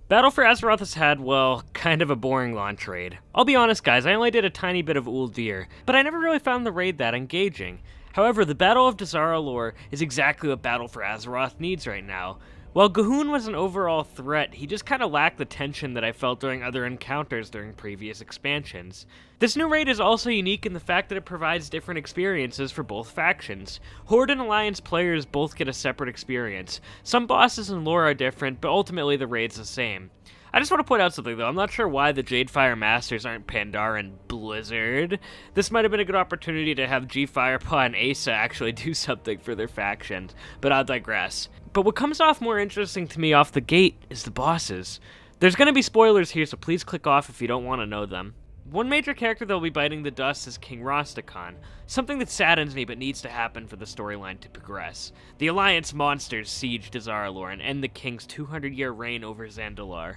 Battle for Azeroth has had, well, kind of a boring launch raid. I'll be honest guys, I only did a tiny bit of Uldir, but I never really found the raid that engaging. However, the Battle of Dazar'Alor is exactly what Battle for Azeroth needs right now. While G'huun was an overall threat, he just kinda lacked the tension that I felt during other encounters during previous expansions. This new raid is also unique in the fact that it provides different experiences for both factions. Horde and Alliance players both get a separate experience. Some bosses and lore are different, but ultimately the raid's the same. I just want to point out something though, I'm not sure why the Jadefire Masters aren't Pandar and Blizzard. This might have been a good opportunity to have G Firepaw and Asa actually do something for their factions, but I'll digress. But what comes off more interesting to me off the gate is the bosses. There's going to be spoilers here, so please click off if you don't want to know them. One major character that will be biting the dust is King Rastakhan, something that saddens me but needs to happen for the storyline to progress. The Alliance monsters siege Dazar'Alor and end the King's 200-year reign over Zandalar.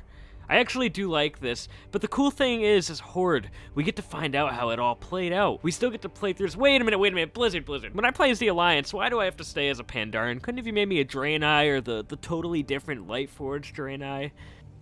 I actually do like this, but the cool thing is, as Horde, we get to find out how it all played out. We still get to play through this. Wait a minute, Blizzard. When I play as the Alliance, why do I have to stay as a Pandaren? Couldn't have you made me a Draenei or the totally different Lightforged Draenei?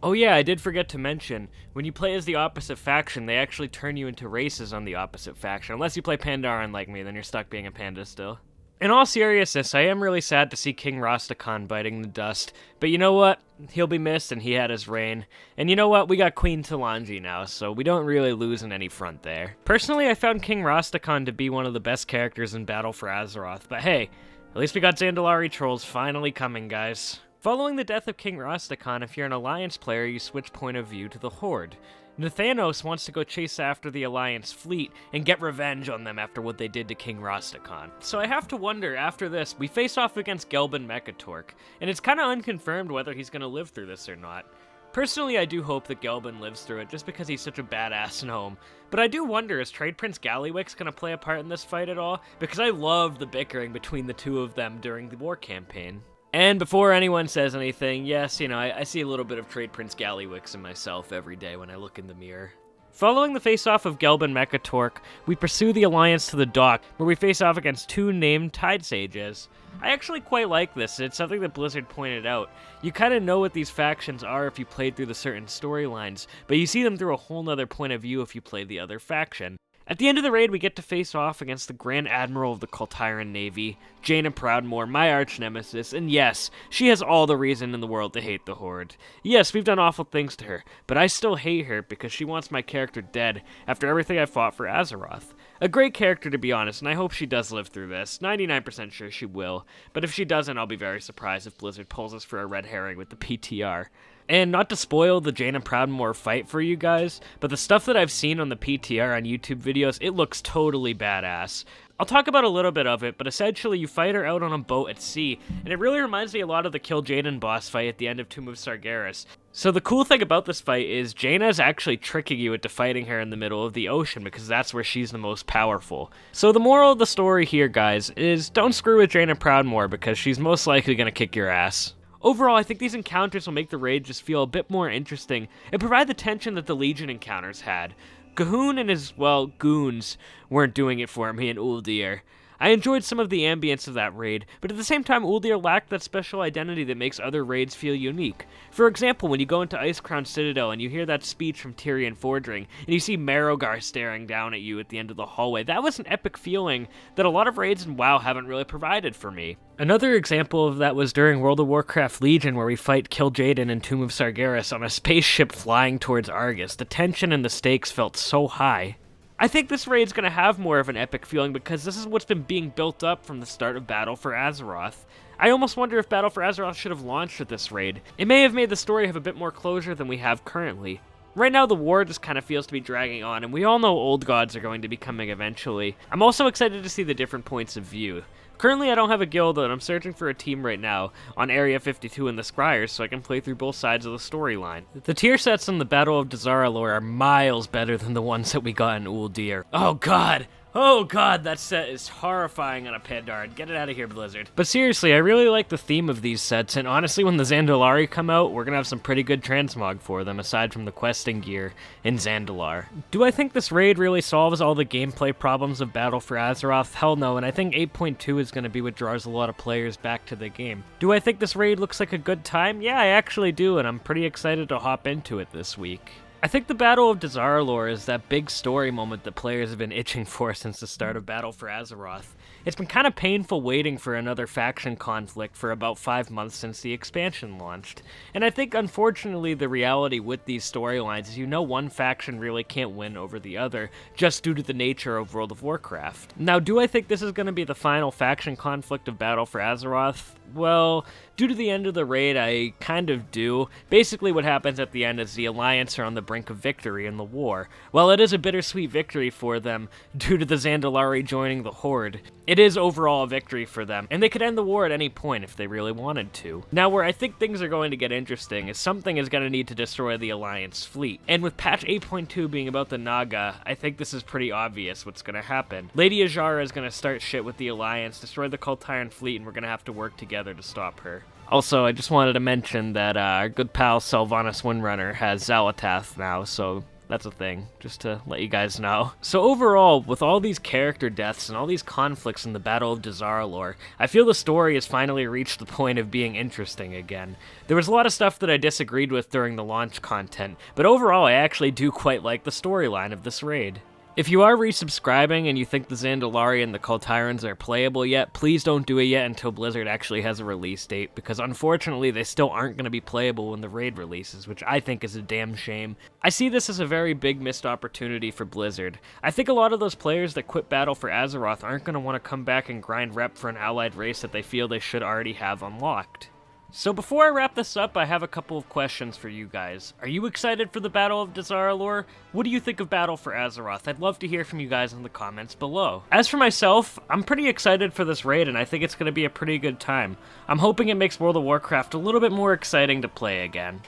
Oh yeah, I did forget to mention, when you play as the opposite faction, they actually turn you into races on the opposite faction. Unless you play Pandaren like me, then you're stuck being a panda still. In all seriousness, I am really sad to see King Rastakhan biting the dust, but you know what? He'll be missed and he had his reign. And you know what? We got Queen Talanji now, so we don't really lose in any front there. Personally, I found King Rastakhan to be one of the best characters in Battle for Azeroth, but hey, at least we got Zandalari trolls finally coming, guys. Following the death of King Rastakhan, if you're an Alliance player, you switch point of view to the Horde. Nathanos wants to go chase after the Alliance fleet and get revenge on them after what they did to King Rastakhan. So I have to wonder, after this, we face off against Gelbin Mechatork, and it's kinda unconfirmed whether he's gonna live through this or not. Personally, I do hope that Gelbin lives through it, just because he's such a badass gnome. But I do wonder, is Trade Prince Galliwix gonna play a part in this fight at all? Because I love the bickering between the two of them during the war campaign. And before anyone says anything, yes, you know, I see a little bit of Trade Prince Galliwix in myself every day when I look in the mirror. Following the face-off of Gelbin Mechatork, we pursue the Alliance to the dock, where we face off against two named Tide Sages. I actually quite like this, it's something that Blizzard pointed out. You kinda know what these factions are if you played through the certain storylines, but you see them through a whole nother point of view if you play the other faction. At the end of the raid, we get to face off against the Grand Admiral of the Kultiran Navy, Jaina Proudmoore, my arch-nemesis, and yes, she has all the reason in the world to hate the Horde. Yes, we've done awful things to her, but I still hate her because she wants my character dead after everything I fought for Azeroth. A great character, to be honest, and I hope she does live through this. 99% sure she will, but if she doesn't, I'll be very surprised if Blizzard pulls us for a red herring with the PTR. And not to spoil the Jaina Proudmoore fight for you guys, but the stuff that I've seen on the PTR on YouTube videos, it looks totally badass. I'll talk about a little bit of it, but essentially you fight her out on a boat at sea, and it really reminds me a lot of the Kill Jaden boss fight at the end of Tomb of Sargeras. So the cool thing about this fight is Jaina's actually tricking you into fighting her in the middle of the ocean because that's where she's the most powerful. So the moral of the story here, guys, is don't screw with Jaina Proudmoore because she's most likely gonna kick your ass. Overall, I think these encounters will make the raid just feel a bit more interesting and provide the tension that the Legion encounters had. G'huun and his, well, goons weren't doing it for me in Uldir. I enjoyed some of the ambience of that raid, but at the same time Uldir lacked that special identity that makes other raids feel unique. For example, when you go into Icecrown Citadel and you hear that speech from Tyrion Fordring, and you see Marrowgar staring down at you at the end of the hallway, that was an epic feeling that a lot of raids in WoW haven't really provided for me. Another example of that was during World of Warcraft Legion, where we fight Kill Jaden and Tomb of Sargeras on a spaceship flying towards Argus. The tension and the stakes felt so high. I think this raid's gonna have more of an epic feeling because this is what's been being built up from the start of Battle for Azeroth. I almost wonder if Battle for Azeroth should have launched with this raid. It may have made the story have a bit more closure than we have currently. Right now the war just kind of feels to be dragging on, and we all know old gods are going to be coming eventually. I'm also excited to see the different points of view. Currently I don't have a guild, and I'm searching for a team right now on Area 52 in the Scryers so I can play through both sides of the storyline. The tier sets in the Battle of Dazar'Alor are miles better than the ones that we got in Uldir. Oh god! Oh god, that set is horrifying on a Pandard. Get it out of here, Blizzard. But seriously, I really like the theme of these sets, and honestly, when the Zandalari come out, we're gonna have some pretty good transmog for them, aside from the questing gear in Zandalar. Do I think this raid really solves all the gameplay problems of Battle for Azeroth? Hell no, and I think 8.2 is gonna be what draws a lot of players back to the game. Do I think this raid looks like a good time? Yeah, I actually do, and I'm pretty excited to hop into it this week. I think the Battle of Dazar'Alor is that big story moment that players have been itching for since the start of Battle for Azeroth. It's been kind of painful waiting for another faction conflict for about 5 months since the expansion launched. And I think unfortunately the reality with these storylines is one faction really can't win over the other, just due to the nature of World of Warcraft. Now, do I think this is going to be the final faction conflict of Battle for Azeroth? Well, due to the end of the raid, I kind of do. Basically what happens at the end is the Alliance are on the brink of victory in the war. While it is a bittersweet victory for them, due to the Zandalari joining the Horde, it is overall a victory for them, and they could end the war at any point if they really wanted to. Now, where I think things are going to get interesting is something is going to need to destroy the Alliance fleet. And with patch 8.2 being about the Naga, I think this is pretty obvious what's going to happen. Lady Azshara is going to start shit with the Alliance, destroy the Kultiran fleet, and we're going to have to work together to stop her. Also, I just wanted to mention that our good pal Sylvanas Windrunner has Xal'atath now, so that's a thing, just to let you guys know. So overall, with all these character deaths and all these conflicts in the Battle of Dazar'Alor, I feel the story has finally reached the point of being interesting again. There was a lot of stuff that I disagreed with during the launch content, but overall I actually do quite like the storyline of this raid. If you are resubscribing and you think the Zandalari and the Kultirans are playable yet, please don't do it yet until Blizzard actually has a release date, because unfortunately they still aren't going to be playable when the raid releases, which I think is a damn shame. I see this as a very big missed opportunity for Blizzard. I think a lot of those players that quit Battle for Azeroth aren't going to want to come back and grind rep for an allied race that they feel they should already have unlocked. So before I wrap this up, I have a couple of questions for you guys. Are you excited for the Battle of Dazar'Alor? What do you think of Battle for Azeroth? I'd love to hear from you guys in the comments below. As for myself, I'm pretty excited for this raid, and I think it's going to be a pretty good time. I'm hoping it makes World of Warcraft a little bit more exciting to play again.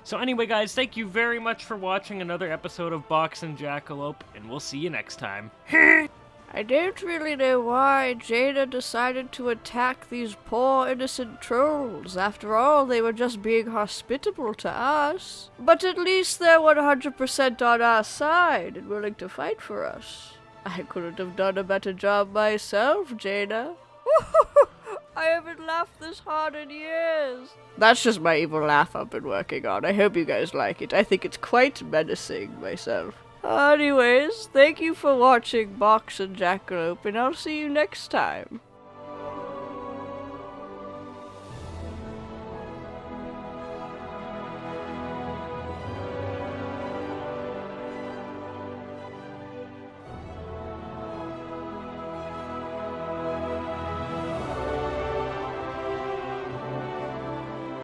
So anyway guys, thank you very much for watching another episode of Box and Jackalope, and we'll see you next time. I don't really know why Jaina decided to attack these poor innocent trolls. After all, they were just being hospitable to us. But at least they're 100% on our side and willing to fight for us. I couldn't have done a better job myself, Jaina. I haven't laughed this hard in years. That's just my evil laugh I've been working on. I hope you guys like it. I think it's quite menacing myself. Anyways, thank you for watching Box and Jackalope, and I'll see you next time.